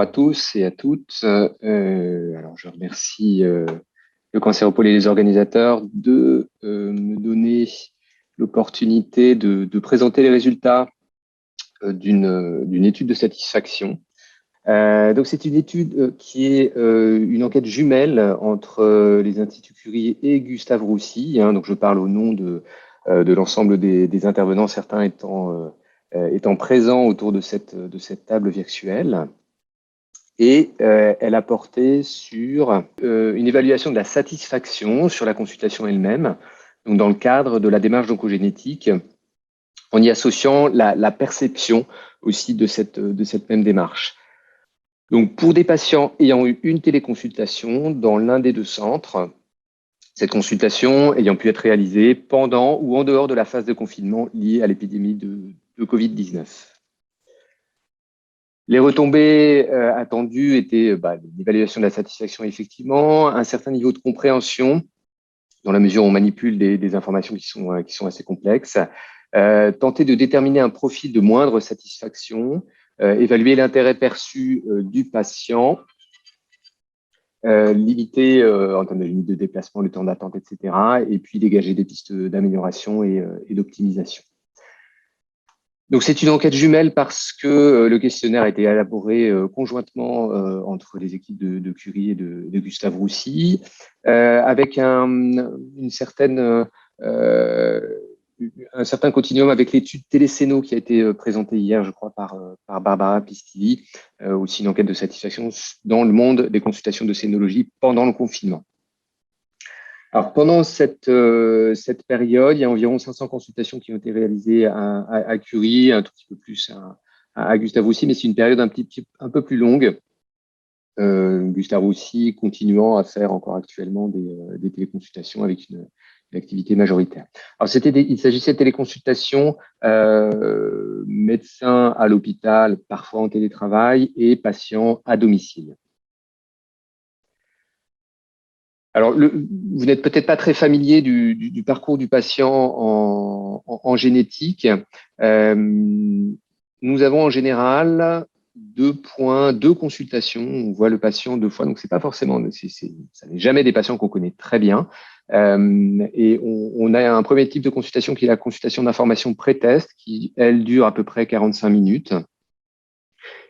Bonjour à tous et à toutes. Alors, je remercie le Cancéropole et les organisateurs de me donner l'opportunité de présenter les résultats d'une étude de satisfaction. Donc, c'est une étude qui est une enquête jumelle entre les Instituts Curie et Gustave Roussy. Donc, je parle au nom de l'ensemble des intervenants, certains étant présents autour de cette table virtuelle. Et elle a porté sur une évaluation de la satisfaction sur la consultation elle-même, donc dans le cadre de la démarche d'oncogénétique, en y associant la perception aussi de cette même démarche. Donc, pour des patients ayant eu une téléconsultation dans l'un des deux centres, cette consultation ayant pu être réalisée pendant ou en dehors de la phase de confinement liée à l'épidémie de Covid-19. Les retombées attendues étaient l'évaluation de la satisfaction, effectivement, un certain niveau de compréhension, dans la mesure où on manipule des informations qui sont assez complexes, tenter de déterminer un profil de moindre satisfaction, évaluer l'intérêt perçu du patient, limiter en termes de limite de déplacement, le temps d'attente, etc., et puis dégager des pistes d'amélioration et d'optimisation. Donc, c'est une enquête jumelle parce que le questionnaire a été élaboré conjointement entre les équipes de Curie et de Gustave Roussy, avec un certain continuum avec l'étude Télécéno qui a été présentée hier, je crois, par Barbara Pistilli, aussi une enquête de satisfaction dans le monde des consultations de scénologie pendant le confinement. Alors, pendant cette période, il y a environ 500 consultations qui ont été réalisées à Curie, un tout petit peu plus à Gustave Roussy, mais c'est une période un peu plus longue. Gustave Roussy continuant à faire encore actuellement des téléconsultations avec une activité majoritaire. Alors, il s'agissait de téléconsultations médecins à l'hôpital, parfois en télétravail, et patients à domicile. Alors, vous n'êtes peut-être pas très familier du parcours du patient en génétique. Nous avons en général deux consultations. On voit le patient deux fois, donc c'est pas forcément, ça n'est jamais des patients qu'on connaît très bien. Et on a un premier type de consultation qui est la consultation d'information pré-test, qui elle dure à peu près 45 minutes.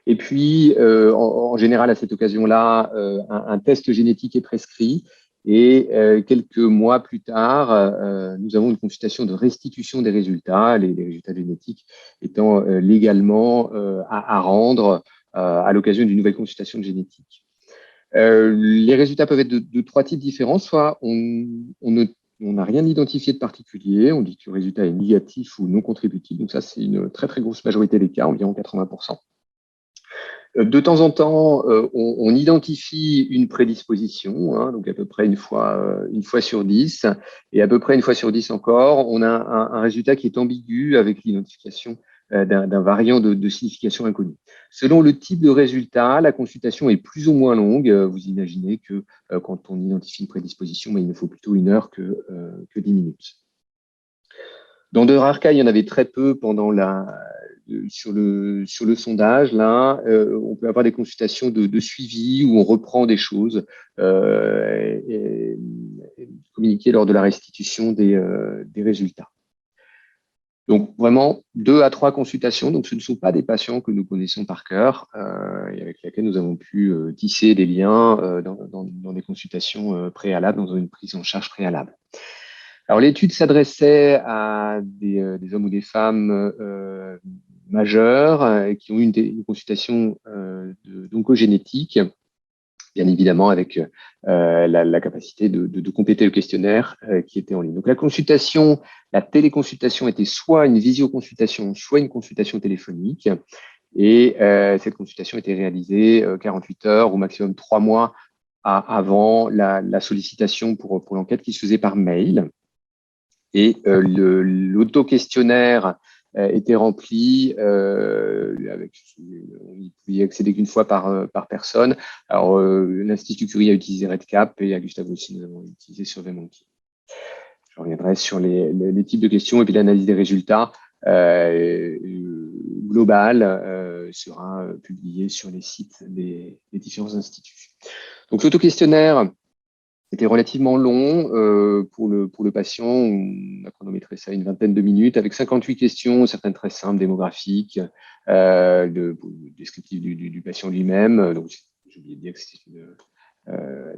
Et puis, en général, à cette occasion-là, un test génétique est prescrit. Et quelques mois plus tard, nous avons une consultation de restitution des résultats, les résultats génétiques étant légalement à rendre à l'occasion d'une nouvelle consultation de génétique. Les résultats peuvent être de trois types différents. Soit on n'a rien identifié de particulier, on dit que le résultat est négatif ou non contributif. Donc ça, c'est une très, très grosse majorité des cas, environ 80%. De temps en temps, on identifie une prédisposition, donc à peu près une fois sur 10, et à peu près une fois sur 10 encore, on a un résultat qui est ambigu avec l'identification d'un variant de signification inconnue. Selon le type de résultat, la consultation est plus ou moins longue. Vous imaginez que quand on identifie une prédisposition, il ne faut plutôt 1 heure que 10 minutes. Dans de rares cas, il y en avait très peu pendant sur le sondage. Là, on peut avoir des consultations de suivi où on reprend des choses et communiquer lors de la restitution des résultats. Donc, vraiment, 2 à 3 consultations. Donc, ce ne sont pas des patients que nous connaissons par cœur et avec lesquels nous avons pu tisser des liens dans des consultations préalables, dans une prise en charge préalable. Alors, l'étude s'adressait à des hommes ou des femmes majeurs qui ont eu une consultation d'oncogénétique, bien évidemment avec la capacité de compléter le questionnaire qui était en ligne. Donc, la téléconsultation était soit une visioconsultation, soit une consultation téléphonique. Et cette consultation était réalisée 48 heures, au maximum 3 mois avant la sollicitation pour l'enquête qui se faisait par mail. Et l'auto-questionnaire était rempli avec, on y pouvait y accéder qu'une fois par personne. Alors, l'Institut Curie a utilisé RedCap et à Gustave Roussy, nous avons utilisé SurveyMonkey. Je reviendrai sur les types de questions et puis l'analyse des résultats globale sera publié sur les sites des différents instituts. Donc l'auto-questionnaire était relativement long pour le patient. On a chronométré ça une vingtaine de minutes avec 58 questions, certaines très simples, démographiques, descriptives du patient lui-même. Donc, j'ai oublié de dire que c'était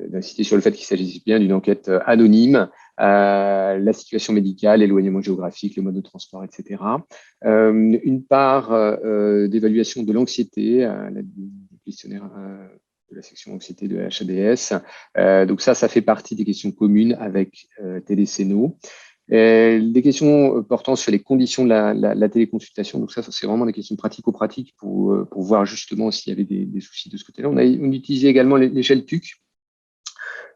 d'insister sur le fait qu'il s'agissait bien d'une enquête anonyme, la situation médicale, l'éloignement géographique, le mode de transport, etc. Une part d'évaluation de l'anxiété, du questionnaire de la section anxiété de HADS. Donc ça fait partie des questions communes avec Télécéno. Des questions portant sur les conditions de la téléconsultation. Donc ça c'est vraiment des questions pratico-pratiques pour voir justement s'il y avait des soucis de ce côté-là. On utilisait également l'échelle TUC,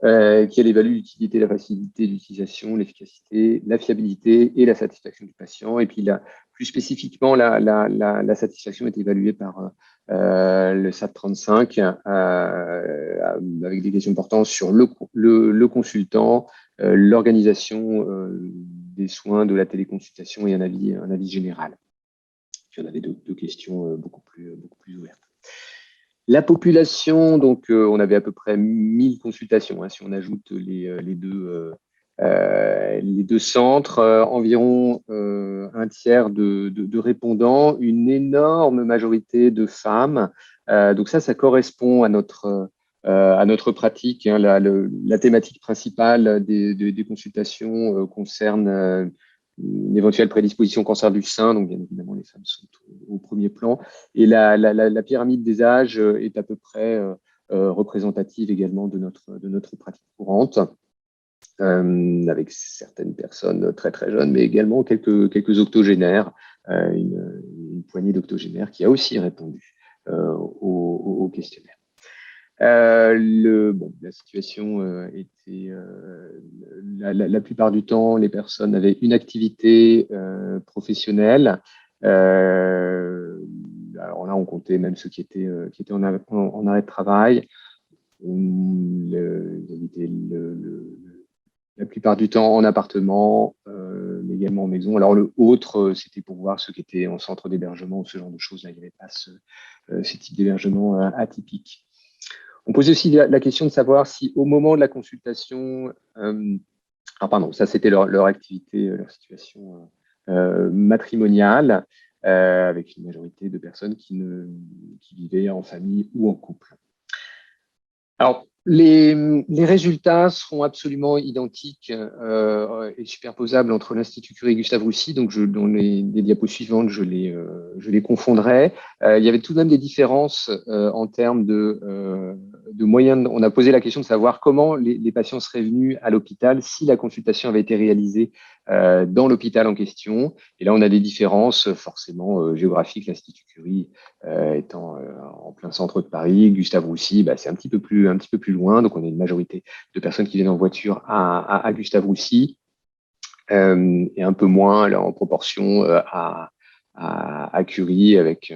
qui elle évalue l'utilité, la facilité d'utilisation, l'efficacité, la fiabilité et la satisfaction du patient. Et puis plus spécifiquement, la satisfaction est évaluée par le SAT35 avec des questions portant sur le consultant, l'organisation des soins, de la téléconsultation et un avis général. Puis on avait deux questions beaucoup plus ouvertes. La population, donc on avait à peu près 1000 consultations, hein, si on ajoute les deux centres, environ un tiers de répondants, une énorme majorité de femmes. Donc ça correspond à notre pratique, hein. La thématique principale des consultations concerne une éventuelle prédisposition au cancer du sein, donc bien évidemment les femmes sont au premier plan, et la pyramide des âges est à peu près représentative également de notre pratique courante, avec certaines personnes très très jeunes, mais également quelques octogénaires, une poignée d'octogénaires qui a aussi répondu au questionnaire. La situation était la plupart du temps, les personnes avaient une activité professionnelle. Alors là, on comptait même ceux qui étaient en arrêt de travail. Ils habitaient la plupart du temps en appartement, mais également en maison. Alors le autre, c'était pour voir ceux qui étaient en centre d'hébergement ou ce genre de choses. Là, il n'y avait pas ce type d'hébergement atypique. On posait aussi la question de savoir si au moment de la consultation, ça c'était leur activité, leur situation matrimoniale, avec une majorité de personnes qui vivaient en famille ou en couple. Alors, les résultats seront absolument identiques et superposables entre l'Institut Curie et Gustave Roussy. Donc, dans les diapos suivantes, je les confondrai. Il y avait tout de même des différences en termes de moyens. On a posé la question de savoir comment les patients seraient venus à l'hôpital si la consultation avait été réalisée dans l'hôpital en question. Et là, on a des différences forcément géographiques. L'Institut Curie étant en plein centre de Paris, Gustave Roussy, c'est un petit peu plus loin. Donc, on a une majorité de personnes qui viennent en voiture à Gustave Roussy et un peu moins là, en proportion à Curie, avec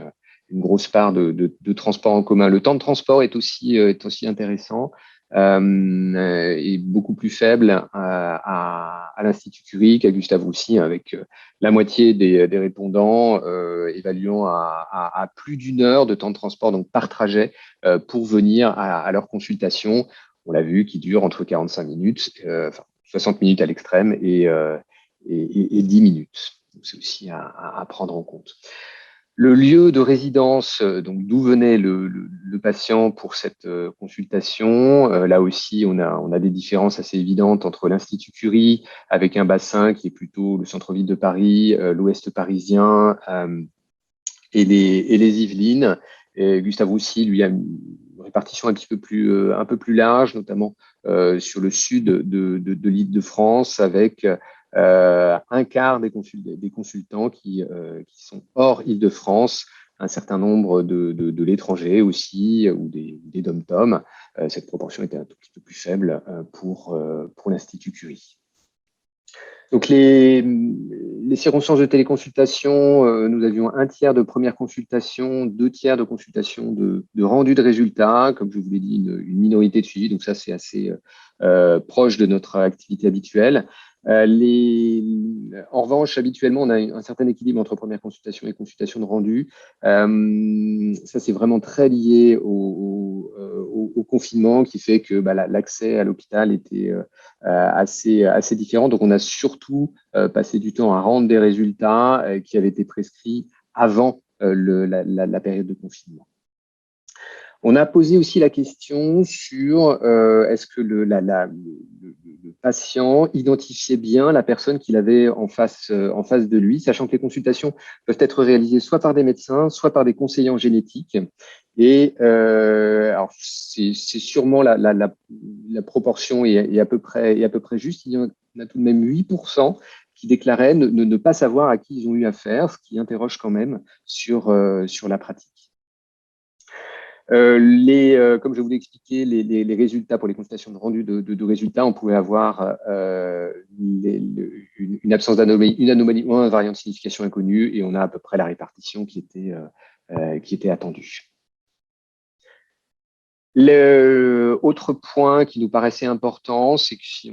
une grosse part de transport en commun. Le temps de transport est aussi intéressant. Et beaucoup plus faible à l'Institut Curie qu'à Gustave Roussy, avec la moitié des répondants évaluant à plus d'une heure de temps de transport, donc par trajet, pour venir à leur consultation. On l'a vu, qui dure entre 45 minutes, 60 minutes à l'extrême et 10 minutes. C'est aussi à prendre en compte. Le lieu de résidence, donc d'où venait le patient pour cette consultation, là aussi on a des différences assez évidentes entre l'Institut Curie avec un bassin qui est plutôt le centre-ville de Paris, l'ouest parisien et les Yvelines. Et Gustave Roussy, lui, a une répartition un peu plus large, notamment sur le sud de l'Île-de-France, avec un quart des consultants qui sont hors Île-de-France, un certain nombre de l'étranger aussi, ou des dom-tom. Cette proportion était un tout petit peu plus faible pour l'Institut Curie. Donc, les circonstances de téléconsultation, nous avions un tiers de première consultation, 2 tiers de consultation de rendu de résultats, comme je vous l'ai dit, une minorité de suivi. Donc, ça, c'est assez proche de notre activité habituelle. En revanche, habituellement, on a un certain équilibre entre première consultation et consultation de rendu. Ça, c'est vraiment très lié au confinement qui fait que l'accès à l'hôpital était assez différent. Donc, on a surtout passé du temps à rendre des résultats qui avaient été prescrits avant la période de confinement. On a posé aussi la question sur est-ce que le patient identifiait bien la personne qu'il avait en face de lui, sachant que les consultations peuvent être réalisées soit par des médecins, soit par des conseillers en génétique. Et alors c'est sûrement la proportion est à peu près juste. Il y en a tout de même 8% qui déclaraient ne pas savoir à qui ils ont eu affaire, ce qui interroge quand même sur la pratique. Comme je vous l'ai expliqué, les résultats pour les consultations de rendu de résultats, on pouvait avoir une absence d'anomalie, une anomalie ou un variant de signification inconnue, et on a à peu près la répartition qui était attendue. L'autre point qui nous paraissait important, c'est que si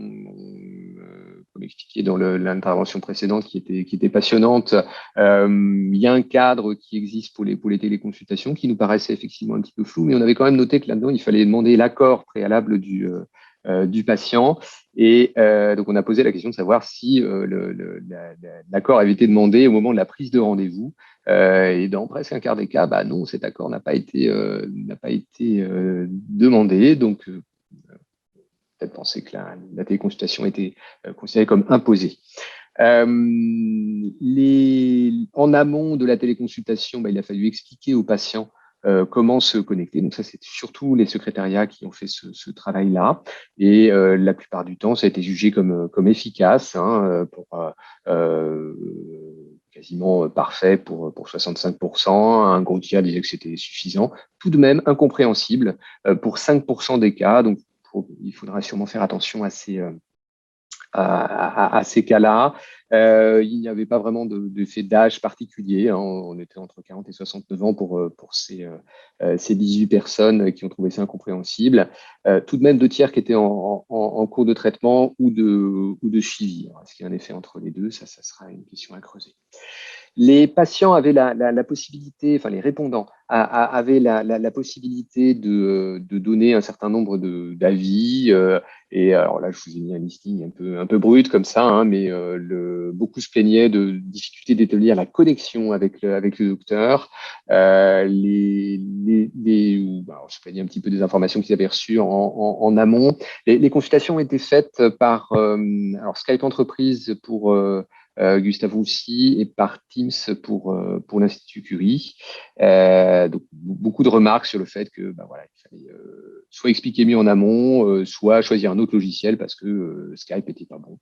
comme expliqué dans l'intervention précédente qui était passionnante, il y a un cadre qui existe pour les téléconsultations qui nous paraissait effectivement un petit peu flou, mais on avait quand même noté que là-dedans, il fallait demander l'accord préalable du patient. Et donc, on a posé la question de savoir si l'accord avait été demandé au moment de la prise de rendez-vous. Et dans presque un quart des cas, non, cet accord n'a pas été demandé. Donc, peut-être penser que la téléconsultation était considérée comme imposée. En amont de la téléconsultation, il a fallu expliquer aux patients comment se connecter. Donc ça, c'est surtout les secrétariats qui ont fait ce travail-là. Et la plupart du temps, ça a été jugé comme efficace pour quasiment parfait pour 65%. Un gros tiers disait que c'était suffisant. Tout de même incompréhensible pour 5% des cas. Donc, il faudra sûrement faire attention à ces cas-là. Il n'y avait pas vraiment d'effet d'âge particulier. On était entre 40 et 69 ans pour ces 18 personnes qui ont trouvé ça incompréhensible. Tout de même 2 tiers qui étaient en cours de traitement ou de suivi. Est-ce qu'il y a un effet entre les deux? Ça sera une question à creuser. Les patients avaient la possibilité, enfin les répondants avaient la possibilité de donner un certain nombre d'avis. Et alors là, je vous ai mis un listing un peu brut comme ça, mais beaucoup se plaignaient de difficultés d'établir la connexion avec le docteur. Alors, se plaignaient un petit peu des informations qu'ils avaient reçues en amont. Les consultations ont été faites par alors Skype Entreprise pour Gustave Roussy et par Teams pour l'Institut Curie. Donc, beaucoup de remarques sur le fait que il fallait soit expliquer mieux en amont, soit choisir un autre logiciel parce que Skype n'était pas bon.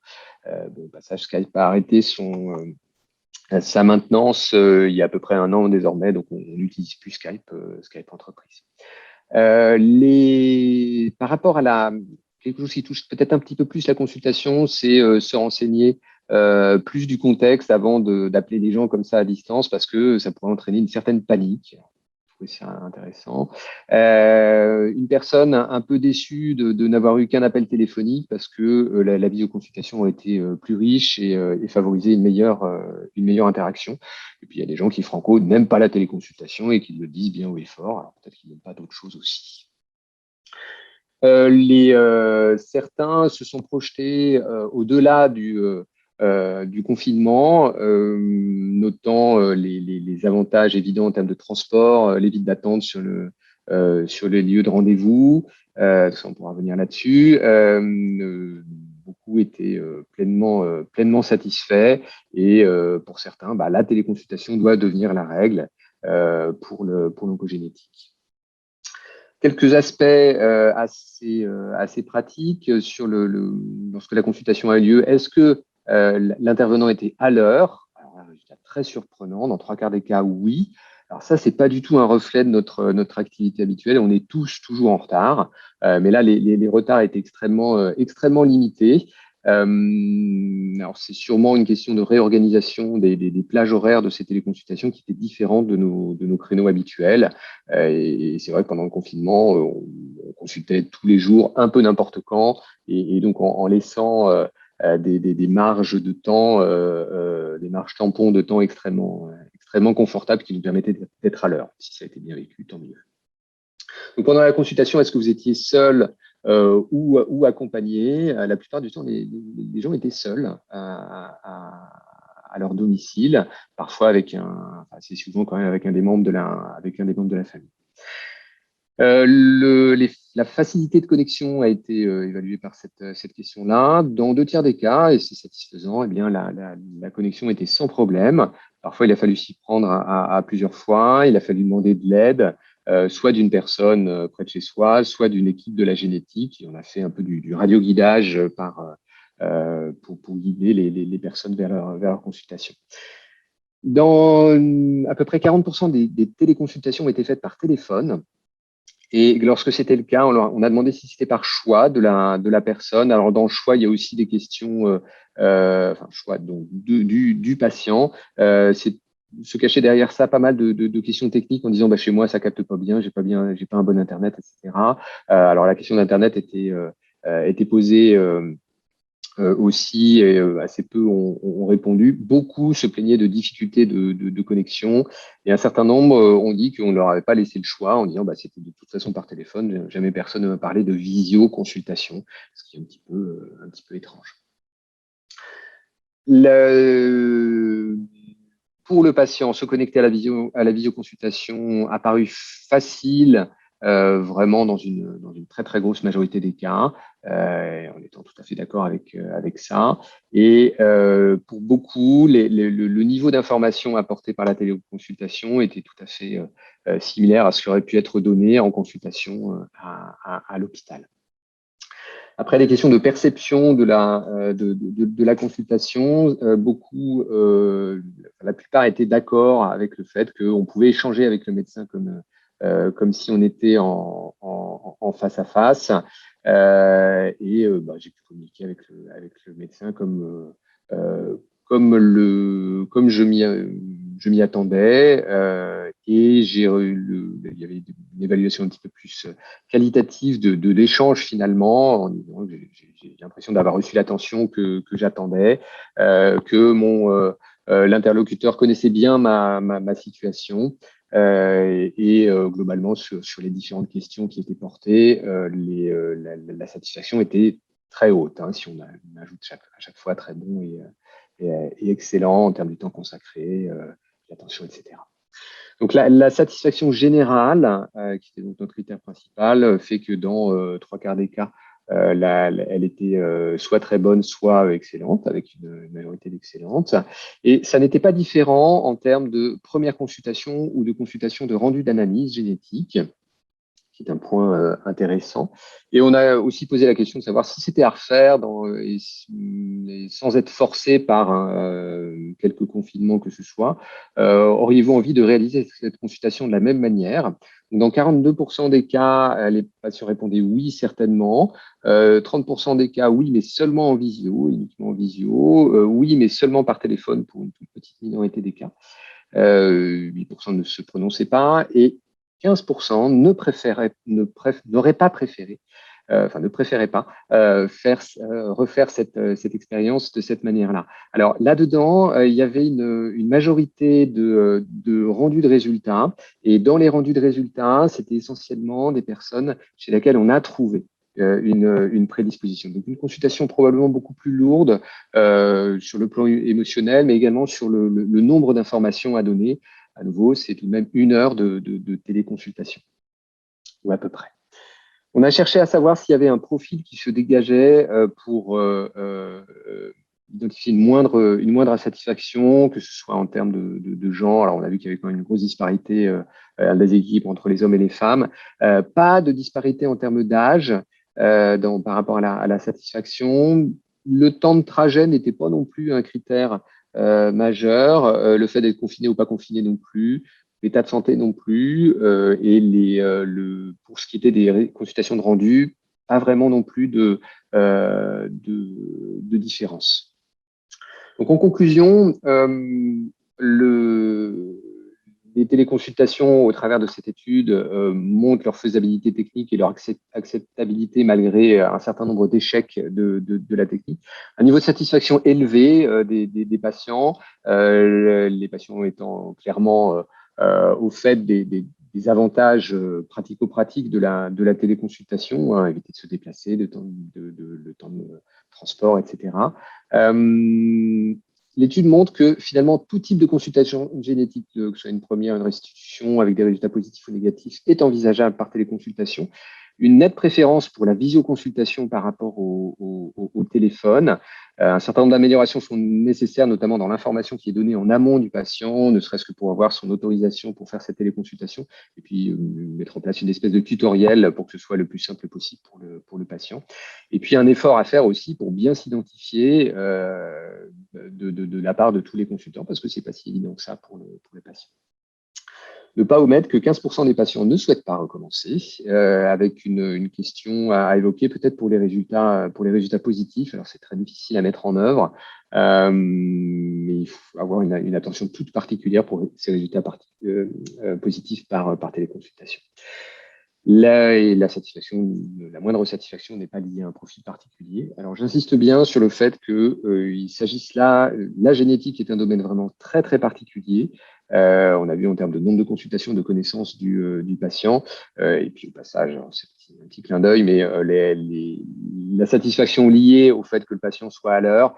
Au passage, Skype a arrêté sa maintenance il y a à peu près 1 an désormais, donc on n'utilise plus Skype Entreprise. Par rapport à quelque chose qui touche peut-être un petit peu plus la consultation, c'est se renseigner plus du contexte avant d'appeler les gens comme ça à distance parce que ça pourrait entraîner une certaine panique. Je trouvais ça intéressant. Une personne un peu déçue de n'avoir eu qu'un appel téléphonique parce que la visioconsultation a été plus riche et favorisé une meilleure interaction. Et puis il y a des gens qui franco n'aiment pas la téléconsultation et qui le disent bien haut et fort. Alors peut-être qu'ils n'aiment pas d'autres choses aussi. Certains se sont projetés au-delà du confinement, notant les avantages évidents en termes de transport, les vides d'attente sur les lieux de rendez-vous. On pourra revenir là-dessus. Beaucoup étaient pleinement satisfaits et pour certains, la téléconsultation doit devenir la règle pour l'oncogénétique. Quelques aspects assez pratiques sur lorsque la consultation a lieu. Est-ce que l'intervenant était à l'heure? Un résultat très surprenant. Dans 3 quarts des cas, oui. Alors ça, c'est pas du tout un reflet de notre activité habituelle. On est tous toujours en retard. Mais là, les retards étaient extrêmement limités. Alors, c'est sûrement une question de réorganisation des plages horaires de ces téléconsultations qui étaient différentes de nos créneaux habituels. Et c'est vrai que pendant le confinement, on consultait tous les jours, un peu n'importe quand, et donc en laissant des marges de temps, des marges tampons de temps extrêmement confortables qui nous permettaient d'être à l'heure. Si ça a été bien vécu, tant mieux. Donc pendant la consultation, est-ce que vous étiez seul ou accompagné? La plupart du temps, les gens étaient seuls à leur domicile, parfois assez souvent quand même avec un des membres avec un des membres de la famille. La facilité de connexion a été évaluée par cette question-là. Dans 2 tiers des cas, et c'est satisfaisant, eh bien, la connexion était sans problème. Parfois, il a fallu s'y prendre à plusieurs fois. Il a fallu demander de l'aide, soit d'une personne près de chez soi, soit d'une équipe de la génétique. Et on a fait un peu du radioguidage pour guider les personnes vers leur consultation. Dans à peu près 40% des téléconsultations ont été faites par téléphone. Et lorsque c'était le cas, on a demandé si c'était par choix de la personne. Alors, dans le choix, il y a aussi des questions, choix donc, du patient. C'est se cacher derrière ça pas mal de questions techniques en disant chez moi ça capte pas bien, j'ai pas un bon internet, etc. Alors la question d'internet était posée aussi, et assez peu ont répondu. Beaucoup se plaignaient de difficultés de connexion, et un certain nombre ont dit qu'on ne leur avait pas laissé le choix en disant c'était de toute façon par téléphone. Jamais personne ne m'a parlé de visioconsultation, ce qui est un petit peu étrange. Pour le patient, se connecter à la visioconsultation a paru facile, vraiment dans une très très grosse majorité des cas, en étant tout à fait d'accord avec ça. Et pour beaucoup, le niveau d'information apporté par la téléconsultation était tout à fait similaire à ce qui aurait pu être donné en consultation à l'hôpital. Après, les questions de perception de la consultation, la plupart étaient d'accord avec le fait qu'on pouvait échanger avec le médecin comme si on était en face à face. J'ai pu communiquer avec le médecin comme je m'y attendais, et il y avait une évaluation un petit peu plus qualitative de l'échange finalement, en disant que j'ai l'impression d'avoir reçu l'attention que j'attendais, que l'interlocuteur connaissait bien ma situation, globalement sur les différentes questions qui étaient portées, la satisfaction était très haute, si on ajoute à chaque fois très bon et excellent en termes du temps consacré, l'attention, etc. Donc la satisfaction générale, qui était donc notre critère principal, fait que dans 3 quarts des cas, elle était soit très bonne, soit excellente, avec une majorité d'excellente. Et ça n'était pas différent en termes de première consultation ou de consultation de rendu d'analyse génétique, qui est un point intéressant. Et on a aussi posé la question de savoir si c'était à refaire et sans être forcé par quelques confinements que ce soit. Auriez-vous envie de réaliser cette consultation de la même manière? Dans 42% des cas, les patients répondaient oui, certainement. 30% des cas, oui, mais seulement en visio, uniquement en visio. Oui, mais seulement par téléphone pour une toute petite minorité des cas. 8% ne se prononçaient pas, et 15% n'auraient pas préféré, ne préféraient pas refaire cette expérience de cette manière-là. Alors là-dedans, il y avait une majorité de rendus de résultats, et dans les rendus de résultats, c'était essentiellement des personnes chez lesquelles on a trouvé une prédisposition. Donc une consultation probablement beaucoup plus lourde sur le plan émotionnel, mais également sur le nombre d'informations à donner. À nouveau, c'est tout de même 1 heure de téléconsultation, ou à peu près. On a cherché à savoir s'il y avait un profil qui se dégageait pour identifier une moindre insatisfaction, que ce soit en termes de genre. Alors, on a vu qu'il y avait quand même une grosse disparité des équipes entre les hommes et les femmes. Pas de disparité en termes d'âge par rapport à la satisfaction. Le temps de trajet n'était pas non plus un critère majeur. Le fait d'être confiné ou pas confiné non plus. L'état de santé non plus, pour ce qui était des consultations de rendu, pas vraiment non plus de différence. Donc en conclusion, les téléconsultations, au travers de cette étude, montrent leur faisabilité technique et leur acceptabilité malgré un certain nombre d'échecs de la technique. Un niveau de satisfaction élevé des patients, les patients étant clairement au fait des avantages pratico-pratiques de la téléconsultation, hein, éviter de se déplacer, le temps de transport, etc. L'étude montre que finalement tout type de consultation génétique, que ce soit une première, une restitution avec des résultats positifs ou négatifs, est envisageable par téléconsultation. Une nette préférence pour la visioconsultation par rapport au téléphone. Un certain nombre d'améliorations sont nécessaires, notamment dans l'information qui est donnée en amont du patient, ne serait-ce que pour avoir son autorisation pour faire cette téléconsultation, et puis mettre en place une espèce de tutoriel pour que ce soit le plus simple possible pour le patient. Et puis un effort à faire aussi pour bien s'identifier de la part de tous les consultants, parce que ce n'est pas si évident que ça pour les patients. Ne pas omettre que 15% des patients ne souhaitent pas recommencer, avec une question à évoquer peut-être pour les résultats positifs. Alors c'est très difficile à mettre en œuvre, mais il faut avoir une attention toute particulière pour ces résultats positifs par téléconsultation. La satisfaction, la moindre satisfaction n'est pas liée à un profil particulier. Alors, j'insiste bien sur le fait qu'il s'agisse là, la génétique est un domaine vraiment très, très particulier. On a vu en termes de nombre de consultations, de connaissances du patient. Et puis, au passage, c'est un petit clin d'œil, mais la satisfaction liée au fait que le patient soit à l'heure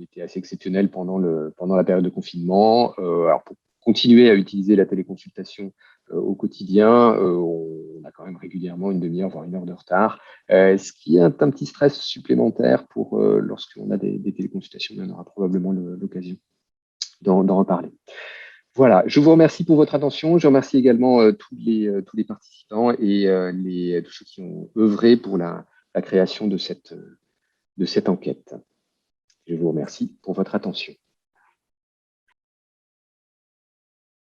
était assez exceptionnelle pendant la période de confinement. Alors, pour continuer à utiliser la téléconsultation au quotidien, on a quand même régulièrement une demi-heure, voire une heure de retard, ce qui est un petit stress supplémentaire pour lorsqu'on a des téléconsultations, mais on aura probablement l'occasion d'en reparler. Voilà, je vous remercie pour votre attention. Je remercie également tous les participants et tous ceux qui ont œuvré pour la création de cette enquête. Je vous remercie pour votre attention.